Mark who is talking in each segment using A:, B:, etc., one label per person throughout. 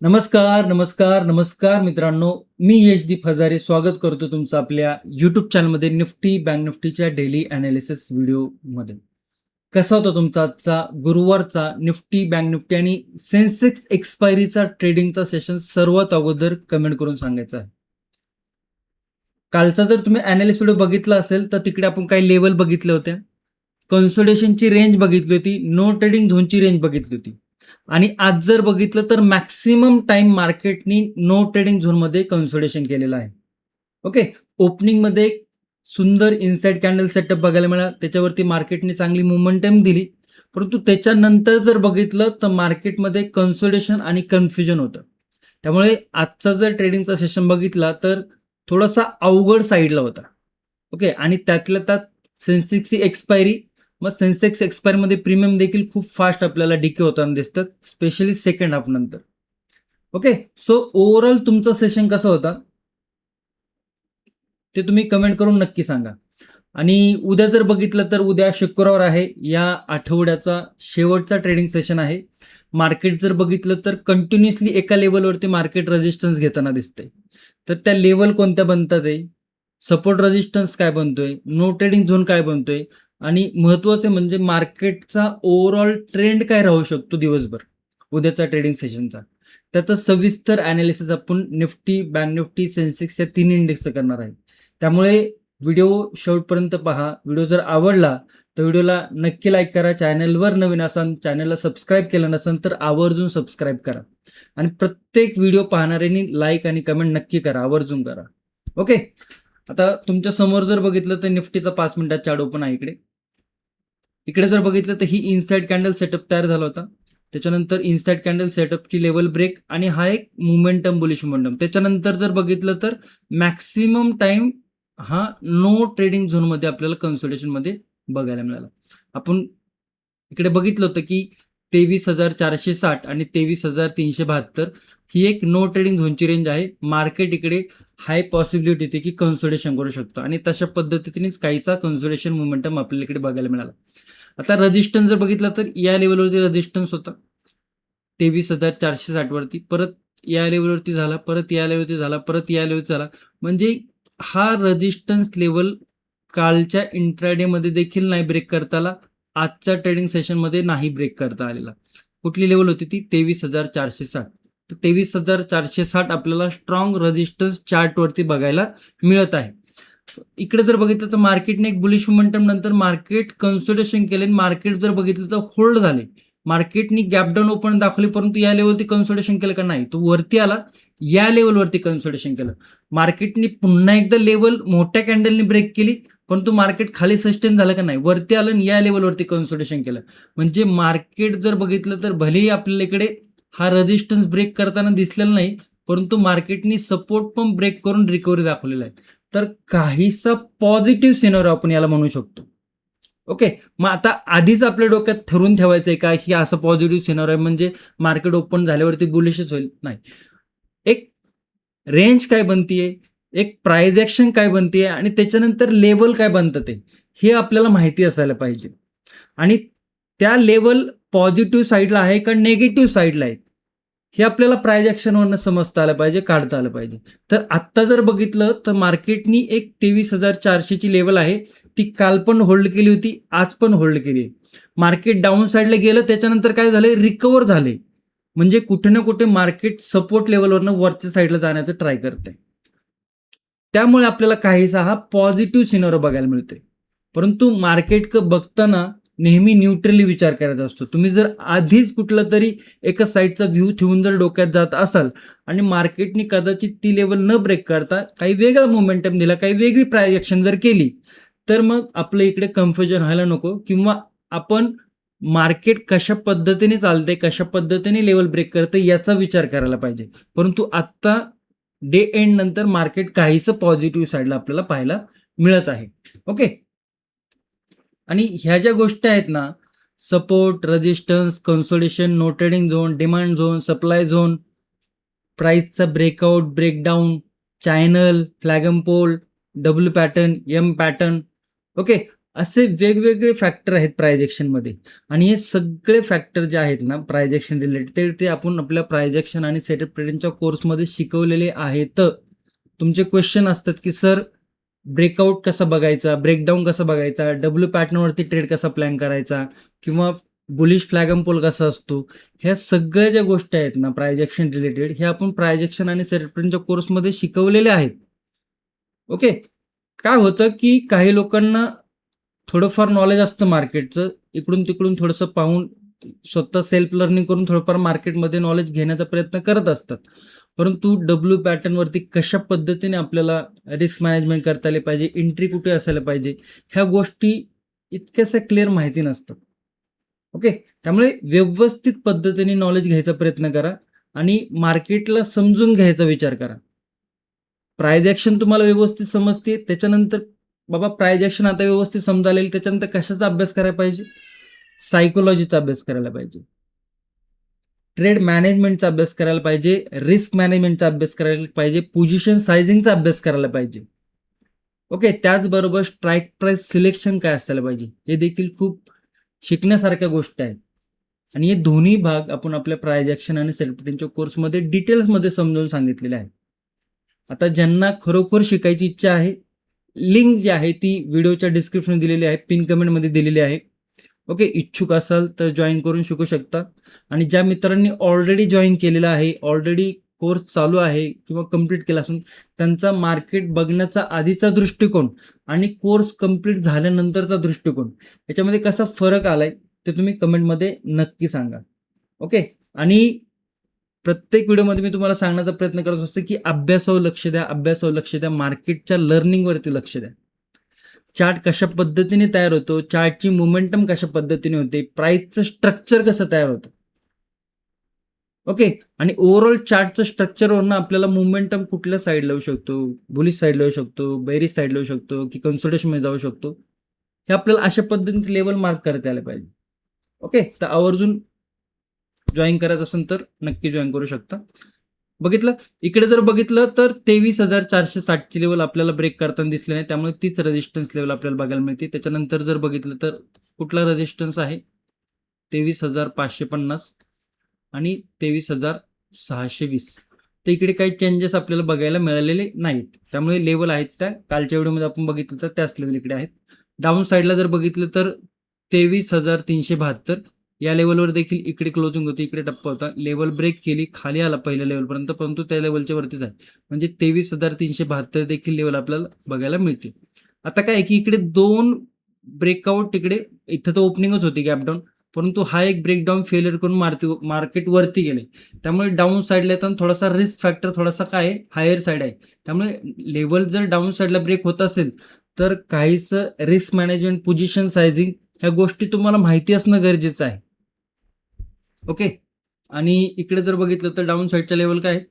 A: नमस्कार, नमस्कार, नमस्कार मित्रांनो. मी यशदीप हजारे स्वागत करतो तुमचं आपल्या यूट्यूब चॅनलमध्ये निफ्टी बँक निफ्टीच्या डेली ॲनालिसिस व्हिडिओमध्ये. कसा होता तुमचा आजचा गुरुवारचा निफ्टी बँक निफ्टी आणि सेन्सेक्स एक्सपायरीचा ट्रेडिंगचा सेशन सर्वात अगोदर कमेंट करून सांगायचं आहे. कालचा जर तुम्ही ॲनालिसिस व्हिडिओ बघितला असेल तर तिकडे आपण काही लेवल बघितल्या होत्या, कन्सोलिडेशनची रेंज बघितली होती, नो ट्रेडिंग झोनची रेंज बघितली होती. आणि आज जर बघितलं तर मॅक्सिमम टाइम मार्केटनी नो ट्रेडिंग झोनमध्ये कन्सोलिडेशन केलेलं आहे. ओके, ओपनिंगमध्ये एक सुंदर इनसाइड कॅन्डल सेटअप बघायला मिळाला, त्याच्यावरती मार्केटने चांगली मोमेंटम दिली. परंतु त्याच्यानंतर जर बघितलं तर मार्केटमध्ये कन्सोलिडेशन आणि कन्फ्युजन होतं. त्यामुळे आजचा जर ट्रेडिंगचा सेशन बघितला तर थोडासा अवघड साईडला होता. ओके, आणि त्यातल्या त्यात सेन्सेक्सची एक्सपायरी, मग सेन्सेक्स एक्सपायरीमध्ये प्रीमियम देखील खूप फास्ट आपल्याला डिके होताना दिसतात, स्पेशली सेकंड हाफ नंतर. ओके, सो ओव्हरऑल तुमचं सेशन कसं होता ते तुम्ही कमेंट करून नक्की सांगा. आणि उद्या जर बघितलं तर उद्या शुक्रवार आहे, या आठवड्याचा शेवटचा ट्रेडिंग सेशन आहे. मार्केट जर बघितलं तर कंटिन्युअसली एका लेवलवरती मार्केट रेजिस्टन्स घेताना दिसतंय. तर त्या लेवल कोणत्या बनतात आहे, सपोर्ट रेजिस्टन्स काय बनतोय, नो ट्रेडिंग झोन काय बनतोय, आणि महत्त्वाचे म्हणजे मार्केटचा ओव्हरऑल ट्रेंड काय राहू शकतो दिवसभर उद्याचा ट्रेडिंग सेशनचा. त्याचं सविस्तर ॲनालिसिस आपण निफ्टी बँक निफ्टी सेन्सेक्स या 3 इंडेक्सचं करणार आहे. त्यामुळे व्हिडिओ शेवटपर्यंत पहा. व्हिडिओ जर आवडला तर व्हिडिओला नक्की लाईक करा. चॅनलवर नवीन असाल, चॅनलला सबस्क्राईब केलं नसेल तर आवर्जून सबस्क्राईब करा. आणि प्रत्येक व्हिडिओ पाहणाऱ्यांनी लाईक आणि कमेंट नक्की करा, आवर्जून करा. ओके, आता तुमच्या समोर जर बघितलं तर निफ्टीचा 5 मिनिटात चार्ट ओपन आहे. इकडे जर बघितलं तर ही इनसाइड कॅन्डल सेटअप तयार झाला होता. त्याच्यानंतर इनसाइड कॅन्डल सेटअपची लेवल ब्रेक आणि हा एक मोमेंटम, बुलिश मोमेंटम. त्याच्यानंतर जर बघितलं तर मॅक्सिमम टाइम हा नो ट्रेडिंग झोनमध्ये आपल्याला कन्सोलिडेशनमध्ये बघायला मिळाला. आपण इकडे बघितलं होतं की 23,460 आणि 23,372 ही एक नो ट्रेडिंग झोनची रेंज आहे. मार्केट इकडे हाय पॉसिबिलिटी होती की कन्सोलिडेशन करू शकतो आणि तशा पद्धतीनेच काहीचा कन्सोलिडेशन मोमेंटम आपल्याला इकडे बघायला मिळाला. आता रेजिस्टन्स जर बघितला तर या लेवलवरती रेजिस्टन्स होता 23,460 वरती, परत या लेवलवरती झाला, परत या लेवलवरती झाला, परत या लेवलवरती झाला. म्हणजे हा रेजिस्टन्स लेवल कालच्या इंट्राडेमध्ये देखील नाही ब्रेक करता आला, आजच्या ट्रेडिंग सेशनमध्ये नाही ब्रेक करता आलेला. कुठली लेवल होती ती 23,460. तर 23,460 आपल्याला स्ट्रॉंग रेजिस्टन्स चार्टवरती बघायला मिळत आहे. इकडे जर बघितलं तर मार्केटने एक बुलिश मोमेंटम नंतर मार्केट कन्सोलिडेशन केले. मार्केट जर बघितलं तर होल्ड झाले. मार्केटनी गॅप डाऊन ओपन दाखवली, परंतु या लेवलवरती कन्सोलिडेशन केलं का नाही, तो वरती आला, या लेवलवरती कन्सोलिडेशन केलं. मार्केटनी पुन्हा एकदा लेवल मोठ्या कॅन्डलनी ब्रेक केली, परंतु मार्केट खाली सस्टेन झालं का नाही, वरती आलं आणि या लेवलवरती कन्सोलिडेशन केलं. म्हणजे मार्केट जर बघितलं तर भलेही आपल्याला इकडे हा रेजिस्टन्स ब्रेक करताना दिसलेला नाही, परंतु मार्केटनी सपोर्ट पण ब्रेक करून रिकव्हरी दाखवलेला आहे. तर काहीसा पॉझिटिव्ह सिनारिओ आपण याला म्हणू शकतो. ओके, मग आता आधीच आपल्या डोक्यात ठरवून ठेवायचं आहे का की असं पॉझिटिव्ह सिनारिओ म्हणजे मार्केट ओपन झाल्यावरती बुलिशच होईल, नाही. एक रेंज काय बनतीये, एक प्राइस ॲक्शन काय बनतीये आणि त्याच्यानंतर लेवल काय बनतं ते हे आपल्याला माहिती असायला पाहिजे. आणि त्या लेवल पॉझिटिव्ह साईडला आहे का नेगेटिव्ह साईडला आहे हे आपल्याला प्राइस ॲक्शनवरनं समजता आलं पाहिजे, काढता आलं पाहिजे. तर आत्ता जर बघितलं तर मार्केटनी एक 23,400ची लेवल आहे, ती काल पण होल्ड केली होती, आज पण होल्ड केली आहे. मार्केट डाऊन साईडला गेलं, त्याच्यानंतर काय झालंय, रिकव्हर झाले. म्हणजे कुठे ना कुठे मार्केट सपोर्ट लेवलवरनं वरच्या साईडला जाण्याचं ट्राय करते. त्यामुळे आपल्याला काहीसा हा पॉझिटिव्ह सिनारिओ बघायला मिळतोय. परंतु मार्केट बघताना नेहमी न्यूट्रली विचार करायचा असतो. तुम्ही जर आधीच कुठला तरी एका साईडचा व्ह्यू ठेवून जर डोक्यात जात असाल आणि मार्केटनी कदाचित ती लेवल न ब्रेक करता काही वेगळा मोमेंटम दिला, काही वेगळी प्राइस ॲक्शन जर केली, तर मग आपलं इकडे कन्फ्युजन व्हायला नको. किंवा आपण मार्केट कशा पद्धतीने चालते, कशा पद्धतीने लेवल ब्रेक करते याचा विचार करायला पाहिजे. परंतु आत्ता डे एंड नंतर मार्केट काहीसं पॉझिटिव्ह साईडला आपल्याला पाहायला मिळत आहे. ओके, आणि ह्या ज्या गोष्टी आहेत ना, support, resistance, consolidation, no trading zone, demand zone, supply zone, प्राइसचा breakout, breakdown, channel, flag and pole, W pattern, M pattern, okay, असे वेगवेगळे फॅक्टर आहेत प्रायजेक्शनमध्ये आणि हे सगळे फॅक्टर जे आहेत ना प्रायजेक्शन रिलेटेड ते आपण आपल्या प्रायजेक्शन आणि सेटअप ट्रेडिंगच्या कोर्समध्ये शिकवलेले आहेत. तुमचे क्वेश्चन असतात की सर ब्रेकआउट कसा बघायचा, ब्रेकडाऊन कसा बघायचा, डब्ल्यू पॅटर्नवरती ट्रेड कसा प्लॅन करायचा किंवा बुलिश फ्लॅग अँड पोल कसा असतो, ह्या सगळ्या ज्या गोष्टी आहेत ना प्रायजेक्शन रिलेटेड हे आपण प्रायजेक्शन आणि सेटअप ट्रेडिंगच्या कोर्समध्ये शिकवलेले आहेत. ओके. काय होतं की काही लोकांना थोडंफार नॉलेज असतं मार्केटचं, इकडून तिकडून थोडंसं पाहून स्वतः सेल्फ लर्निंग करून थोडंफार मार्केटमध्ये नॉलेज घेण्याचा प्रयत्न करत असतात. परंतु डब्ल्यू पॅटर्नवरती कशा पद्धतीने आपल्याला रिस्क मॅनेजमेंट करता आले पाहिजे, एंट्री कुठे असायला पाहिजे, ह्या गोष्टी इतक्याशा क्लिअर माहिती नसतात. ओके. त्यामुळे व्यवस्थित पद्धतीने नॉलेज घ्यायचा प्रयत्न करा आणि मार्केटला समजून घ्यायचा विचार करा. प्राइस ॲक्शन तुम्हाला व्यवस्थित समजते, त्याच्यानंतर बाबा प्राइस ॲक्शन आता व्यवस्थित समजायला येईल, त्याच्यानंतर कशाचा अभ्यास करायला पाहिजे, सायकोलॉजीचा अभ्यास करायला पाहिजे, ट्रेड मॅनेजमेंटचा अभ्यास करायला पाहिजे, रिस्क मॅनेजमेंटचा अभ्यास करायला पाहिजे, पोझिशन सायझिंगचा अभ्यास करायला पाहिजे. ओके. त्याचबरोबर स्ट्राईक प्राइस सिलेक्शन काय असायला पाहिजे, हे देखील खूप शिकण्यासारख्या गोष्टी आहेत आणि हे दोन्ही भाग आपण आपल्या प्राइस ॲक्शन आणि सेल्फ ट्रेडिंगच्या कोर्समध्ये डिटेल्समध्ये समजावून सांगितलेले आहे. आता ज्यांना खरोखर शिकायची इच्छा आहे, लिंक जी आहे ती व्हिडिओच्या डिस्क्रिप्शन दिलेली आहे, पिन कमेंटमध्ये दिलेली आहे. ओके. इच्छुक असाल तर जॉईन करून शिकू शकता आणि ज्या मित्रांनी ऑलरेडी जॉईन केलेला आहे, ऑलरेडी कोर्स चालू आहे किंवा कंप्लीट केला असून त्यांचा मार्केट बघण्याचा आधीचा दृष्टिकोन आणि कोर्स कंप्लीट झाल्यानंतरचा दृष्टिकोन याच्यामध्ये कसा फरक आलाय ते तुम्ही कमेंटमध्ये नक्की सांगा. ओके. आणि प्रत्येक व्हिडिओमध्ये मी तुम्हाला सांगण्याचा प्रयत्न करत असतो की अभ्यासावर लक्ष द्या, अभ्यासावर लक्ष द्या, मार्केटच्या लर्निंगवरती लक्ष द्या. चार्ट कशा पद्धतीने तयार होतो, चार्टची मोमेंटम कशा पद्धतीने होते, प्राइसचं स्ट्रक्चर कसं तयार होतं. ओके. आणि ओव्हरऑल चार्टचं स्ट्रक्चरवरनं आपल्याला मोमेंटम कुठल्या साईडला येऊ शकतो, बुलिश साईडला येऊ शकतो, बेरिश साईडला येऊ शकतो की कन्सल्टेशनमध्ये जाऊ शकतो, हे आपल्याला अशा पद्धतीने लेवल मार्क करता आलं पाहिजे. ओके. तर आवर्जून जॉईन करायचं असेल तर नक्की जॉईन करू शकता. बघितलं, इकडे जर बघितलं तर 23,460ची लेवल आपल्याला ब्रेक करताना दिसले नाही, त्यामुळे तीच रेजिस्टन्स लेवल आपल्याला बघायला मिळते. त्याच्यानंतर जर बघितलं तर कुठला रेजिस्टन्स आहे, 23,550 आणि 23,620. तर इकडे काही चेंजेस आपल्याला बघायला मिळालेले नाहीत, त्यामुळे लेवल आहेत त्या कालच्या व्हिडिओमध्ये आपण बघितलं तर त्याच लेवल इकडे आहेत. डाऊन साईडला जर बघितलं तर 23,372 या लेवलवर देखील इकडे क्लोजिंग होती, इकडे टप्पा होता, लेवल ब्रेक केली, खाली आला पहिल्या लेवलपर्यंत, परंतु त्या लेवलच्या वरतीच आहे, म्हणजे 23,372 देखील लेवल आपल्याला बघायला मिळते. आता काय की इकडे दोन ब्रेकआउट, इकडे इथं तर ओपनिंगच होती गॅपडाऊन, परंतु हा एक ब्रेकडाऊन फेलियर करून मार्केट वरती गेले, त्यामुळे डाऊन साईडला येताना थोडासा रिस्क फॅक्टर थोडासा काय आहे, हायर साईड आहे. त्यामुळे लेवल जर डाऊन साईडला ब्रेक होत असेल तर काहीसं रिस्क मॅनेजमेंट, पोझिशन सायझिंग ह्या गोष्टी तुम्हाला माहिती असणं गरजेचं आहे. ओके. आणि इकडे जर बघितलं तर डाऊन साईडच्या लेवल काय आहे,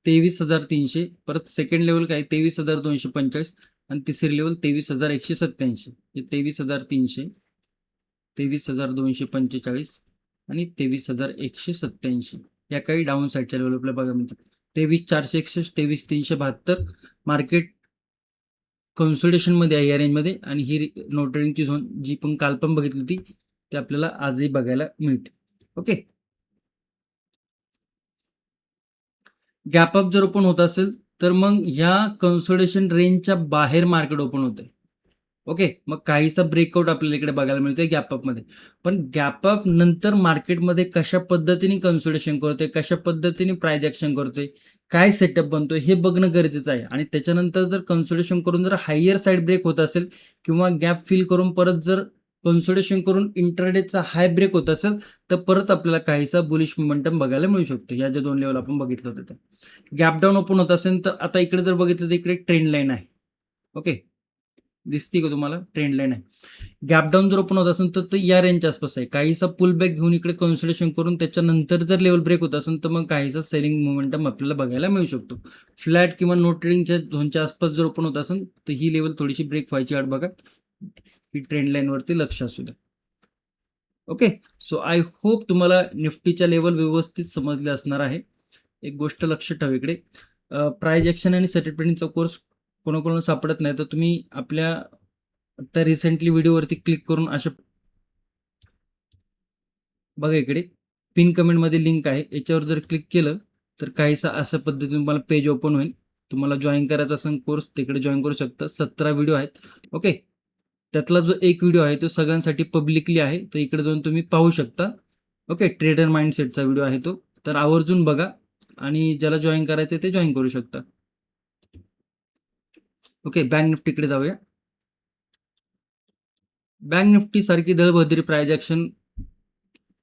A: 23,300, परत सेकंड लेवल काय 23,245 आणि तिसरी लेवल 23,187. हे 23,300, 23,245 आणि 23,187 या काही डाऊन साईडच्या लेवल आपल्याला बघायला मिळतात. 23,461, 23,372 मार्केट कन्सोलिडेशनमध्ये आहे या रेंजमध्ये आणि ही नो ट्रेडिंगची झोन जी पण काल पण बघितली होती ती आपल्याला आजही बघायला मिळते. ओके. गॅप अप जर ओपन होत असेल तर मग ह्या कन्सोलिडेशन रेंजच्या बाहेर मार्केट ओपन होते. ओके. मग काहीसा ब्रेकआउट आपल्याला इकडे बघायला मिळतोय गॅपअपमध्ये, पण गॅपअप नंतर मार्केटमध्ये कशा पद्धतीने कन्सोलिडेशन करतोय, कशा पद्धतीने प्राइस ॲक्शन करतोय, काय सेटअप बनतोय हे बघणं गरजेचं आहे. आणि त्याच्यानंतर जर कन्सोलिडेशन करून जर हायर साईड ब्रेक होत असेल किंवा गॅप फिल करून परत जर कन्सोलिडेशन करून इंट्राडेचा हाय ब्रेक होत असेल तर परत आपल्याला काहीसा बुलिश मोमेंटम बघायला मिळू शकतो. या ज्या दोन लेवल आपण बघितलं होतं ते गॅप डाऊन ओपन होत असेल तर आता इकडे जर बघितलं तर इकडे ट्रेंड लाईन आहे. ओके. दिसते का तुम्हाला, ट्रेंड लाईन आहे. गॅप डाऊन जर ओपन होत असेल तर या रेंजच्या आसपास आहे, काहीसा पुल बॅक घेऊन इकडे कन्सोलिडेशन करून त्याच्यानंतर जर लेवल ब्रेक होत असेल तर मग काहीसा सेलिंग मोमेंटम आपल्याला बघायला मिळू शकतो. फ्लॅट किंवा नो ट्रेडिंगच्या झोनच्या आसपास जर ओपन होत असेल तर ही लेवल थोडीशी ब्रेक व्हायची वाट बघा, ही ट्रेंड लाईनवरती लक्ष असू द्या. ओके. सो आय होप तुम्हाला निफ्टीच्या लेवल व्यवस्थित समजले असणार आहे. एक गोष्ट लक्ष ठेवा, इकडे प्राइस ॲक्शन आणि सेटअप ट्रेडिंगचा कोर्स कोणाकोणाला सापडत नाही तर तुम्ही आपल्या आता रिसेंटली व्हिडिओवरती क्लिक करून अशा बघा इकडे पिन कमेंटमध्ये लिंक आहे, याच्यावर जर क्लिक केलं तर काहीसा अशा पद्धतीने तुम्हाला पेज ओपन होईल. तुम्हाला जॉईन करायचा असेल कोर्स तिकडे जॉईन करू शकता. 17 व्हिडिओ आहेत. ओके, त्यातला जो एक व्हिडिओ आहे तो सगळ्यांसाठी पब्लिकली आहे, तर इकडे जाऊन तुम्ही पाहू शकता. ओके, ट्रेडर माइंडसेटचा व्हिडिओ आहे तो, तर आवर्जून बघा आणि ज्याला जॉईन करायचं ते जॉईन करू शकता. ओके, बँक निफ्टीकडे जाऊया. बँक निफ्टी सारखी दळभद्री प्राइज ॲक्शन,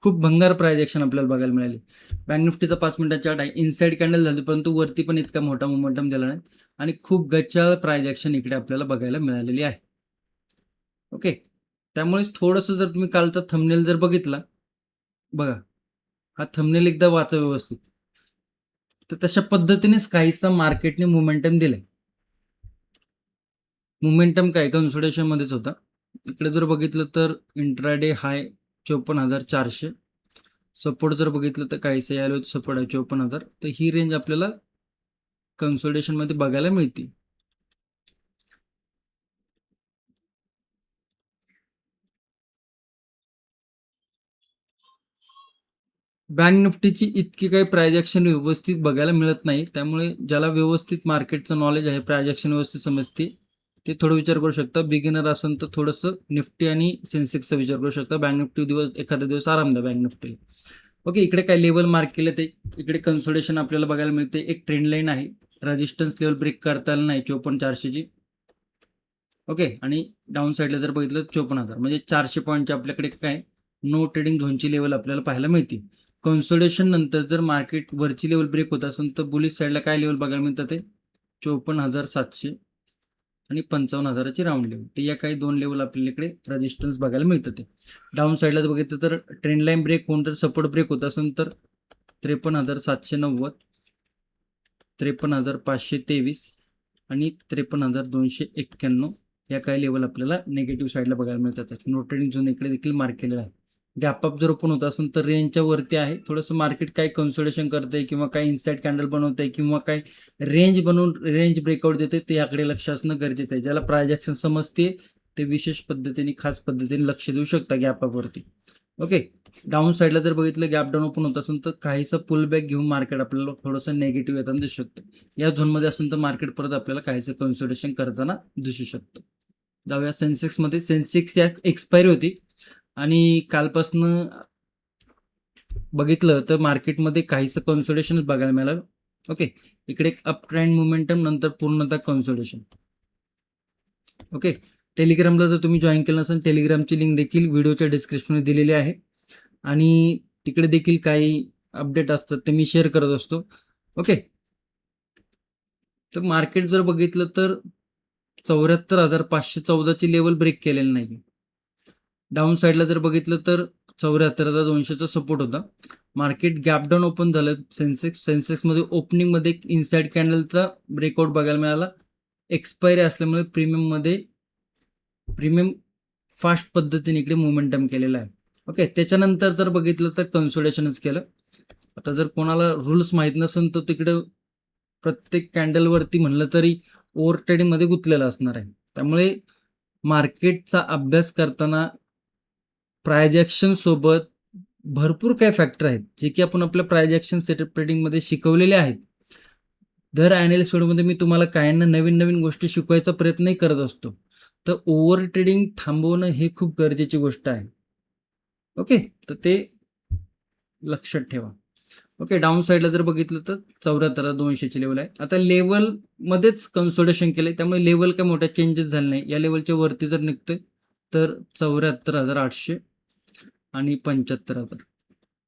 A: खूप भंगार प्राइज ॲक्शन आपल्याला बघायला मिळाली. बँक निफ्टीचा 5 मिनिटाचा चार्ट आहे, इनसाइड कॅन्डल झाली परंतु वरती पण इतका मोठा मोमेंटम दिला नाही आणि खूप गच्चाळ प्राइज ॲक्शन इकडे आपल्याला बघायला मिळालेली आहे. ओके, त्यामुळेच थोडंसं जर तुम्ही कालचा थंबनेल जर बघितला, बघा हा थंबनेल एकदा वाचा व्यवस्थित, तर तशा पद्धतीनेच काहीसा मार्केटने मोमेंटम दिले. मोमेंटम काय कन्सोलिडेशन मध्येच होता. इकडे जर बघितलं तर इंट्राडे हाय 54,400, सपोर्ट जर बघितलं तर काहीसं यायला सपोर्ट आहे 54,000, तर ही रेंज आपल्याला कन्सोलिडेशन मध्ये बघायला मिळते. बँक निफ्टीची इतकी काही प्राइज ॲक्शन व्यवस्थित बघायला मिळत नाही, त्यामुळे ज्याला व्यवस्थित मार्केटचं नॉलेज आहे, प्राइज ॲक्शन व्यवस्थित समजते, ते थोडं विचार करू शकता. बिगिनर असेल तर थोडंसं निफ्टी आणि सेन्सेक्सचा विचार करू शकता. बँक निफ्टी एखादा दिवस आराम द्या बँक निफ्टी. ओके, इकडे काय लेवल मार्क केले ते इकडे कन्सोलिडेशन आपल्याला बघायला मिळते. एक ट्रेंड लाईन आहे, रेजिस्टन्स लेवल ब्रेक करता आलं नाही 54,400ची. ओके, आणि डाऊन साईडला जर बघितलं 54,000, म्हणजे 400 पॉईंटची आपल्याकडे काय नो ट्रेडिंग झोनची लेवल आपल्याला पाहायला मिळते. कन्सोलिडेशन नंतर जर मार्केट वरची लेवल ब्रेक होत असेल तर बुलिश साईडला काय लेवल बघायला मिळतात ते 54,700 आणि 55,000ची राऊंड लेवल. तर या काही दोन लेवल आपल्याला इकडे रेजिस्टन्स बघायला मिळतं. ते डाऊन साईडला जर बघितलं तर ट्रेंड लाईन ब्रेक होऊन जर सपोर्ट ब्रेक होत असेल तर 53,790, 53,523 आणि 53,291 या काही लेवल आपल्याला निगेटिव्ह साईडला बघायला मिळतात. नो ट्रेडिंग झोन इकडे देखील मार्क केलेला आहे. गॅप अप जर ओपन होत असेल तर रेंजच्या वरती आहे. थोडंसं मार्केट काय कन्सोलिडेशन करते किंवा काय इनसाइड कॅन्डल बनवते किंवा काय रेंज बनवून रेंज ब्रेकआउट देते, ते याकडे लक्ष असणं गरजेचं आहे. ज्याला प्राइज ॲक्शन समजते ते विशेष पद्धतीने खास पद्धतीने लक्ष देऊ शकता गॅप अपवरती. ओके, डाऊन साईडला जर बघितलं गॅप डाऊन ओपन होत असेल तर काहीसं पुल बॅक घेऊन मार्केट आपल्याला थोडंसं निगेटिव्ह येताना दिसू शकतं. या झोनमध्ये असेल तर मार्केट परत आपल्याला काहीसं कन्सोलिडेशन करताना दिसू शकतं. जाऊया सेन्सेक्समध्ये. सेन्सेक्स या एक्सपायरी होती आणि कालपासनं बघितलं तर मार्केटमध्ये काहीसं कन्सोलिडेशनच बघायला मिळालं. ओके, इकडे एक अप ट्रेंड मोमेंटम नंतर पूर्णतः कन्सोलिडेशन. ओके, टेलिग्रामला जर तुम्ही जॉईन केलं नसेल, टेलिग्रामची लिंक देखील व्हिडिओच्या डिस्क्रिप्शनमध्ये दिलेली आहे आणि तिकडे देखील काही अपडेट असतात ते मी शेअर करत असतो. ओके, तर मार्केट जर बघितलं तर 74,514ची लेवल ब्रेक केलेलं नाही. डाऊन साईडला जर बघितलं तर 74,200चा सपोर्ट होता. मार्केट गॅप डाऊन ओपन झालं. सेन्सेक्समध्ये ओपनिंगमध्ये एक इनसाइड कॅन्डलचा ब्रेकआउट बघायला मिळाला. एक्सपायरी असल्यामुळे प्रीमियम फास्ट पद्धतीने इकडे मोमेंटम केलेला आहे. ओके, त्याच्यानंतर जर बघितलं तर कन्सोलिडेशनच केलं. आता जर कोणाला रूल्स माहीत नसेल तर तिकडे प्रत्येक कॅन्डलवरती म्हणलं तरी ओव्हर ट्रेडिंगमध्ये गुंतलेलं असणार आहे. त्यामुळे मार्केटचा अभ्यास करताना प्राइज ॲक्शन सोबत भरपूर काही फॅक्टर आहेत जे की आपण आपल्या प्राइज ॲक्शन सेटअप ट्रेडिंगमध्ये शिकवलेले आहेत. दर ॲनालिस्ट व्हिडिओमध्ये मी तुम्हाला काही ना नवीन नवीन गोष्टी शिकवायचा प्रयत्नही करत असतो. तर ओव्हर ट्रेडिंग थांबवणं ही खूप गरजेची गोष्ट आहे. ओके, तर ते लक्षात ठेवा. ओके, डाऊन साईडला जर बघितलं तर 74,200ची लेवल आहे. आता लेवलमध्येच कन्सोलिडेशन केलंय त्यामुळे लेवल काय मोठ्या चेंजेस झाले नाही. या लेवलच्या वरती जर निघतोय तर 74,800 आणि 75,000.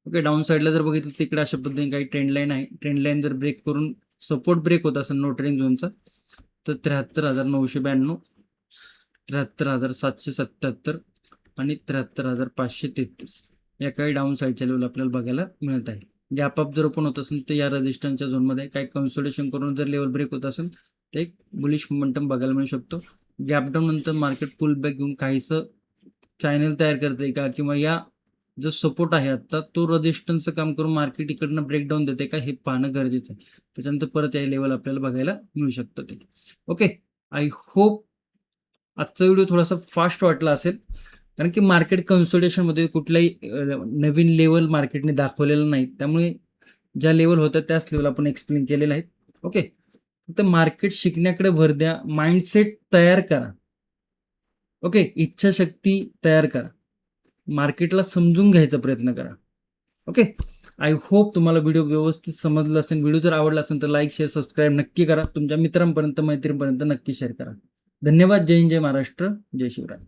A: ओके, डाऊन साईडला जर बघितलं तिकडे अशा पद्धतीने काही ट्रेंड लाईन आहे. ट्रेंड लाईन जर ब्रेक करून सपोर्ट ब्रेक होत असेल नो ट्रेडिंग झोनचा तर 73,992, 73,777 आणि 73,533 या काही डाऊन साईडच्या लेवल आपल्याला बघायला मिळत आहे. गॅप अप जर ओपन होत असेल तर या रेजिस्टन्सच्या झोनमध्ये काही कन्सोलिडेशन करून जर लेवल ब्रेक होत असेल तर एक बुलिश मोमेंटम बघायला मिळू शकतो. गॅप डाऊन नंतर मार्केट पुल बॅक घेऊन काहीसं चॅनल तयार करते का किंवा या जो सपोर्ट आहे आता तो रेजिस्टन्सचं काम करून मार्केट इकडनं ब्रेकडाऊन देते का हे पाहणं गरजेचं आहे. त्याच्यानंतर परत या लेवल आपल्याला बघायला मिळू शकतं ते. ओके, आय होप आजचा व्हिडिओ थोडासा फास्ट वाटला असेल, कारण की मार्केट कन्सोलिडेशनमध्ये कुठलाही नवीन लेवल मार्केटने दाखवलेलं नाही. त्यामुळे ज्या लेवल होत्या त्याच लेवल आपण एक्सप्लेन केलेल्या आहेत. ओके, फक्त मार्केट शिकण्याकडे भर द्या, माइंडसेट तयार करा. ओके, इच्छाशक्ती तयार करा, मार्केटला समजून घ्यायचा प्रयत्न करा. ओके, आय होप तुम्हाला व्हिडिओ व्यवस्थित समजला असेल. व्हिडिओ जर आवडला असेल तर लाईक, शेअर, सबस्क्राईब नक्की करा. तुमच्या मित्रांपर्यंत, मैत्रिणीपर्यंत नक्की शेअर करा. धन्यवाद. जय हिंद, जय महाराष्ट्र, जय शिवराय.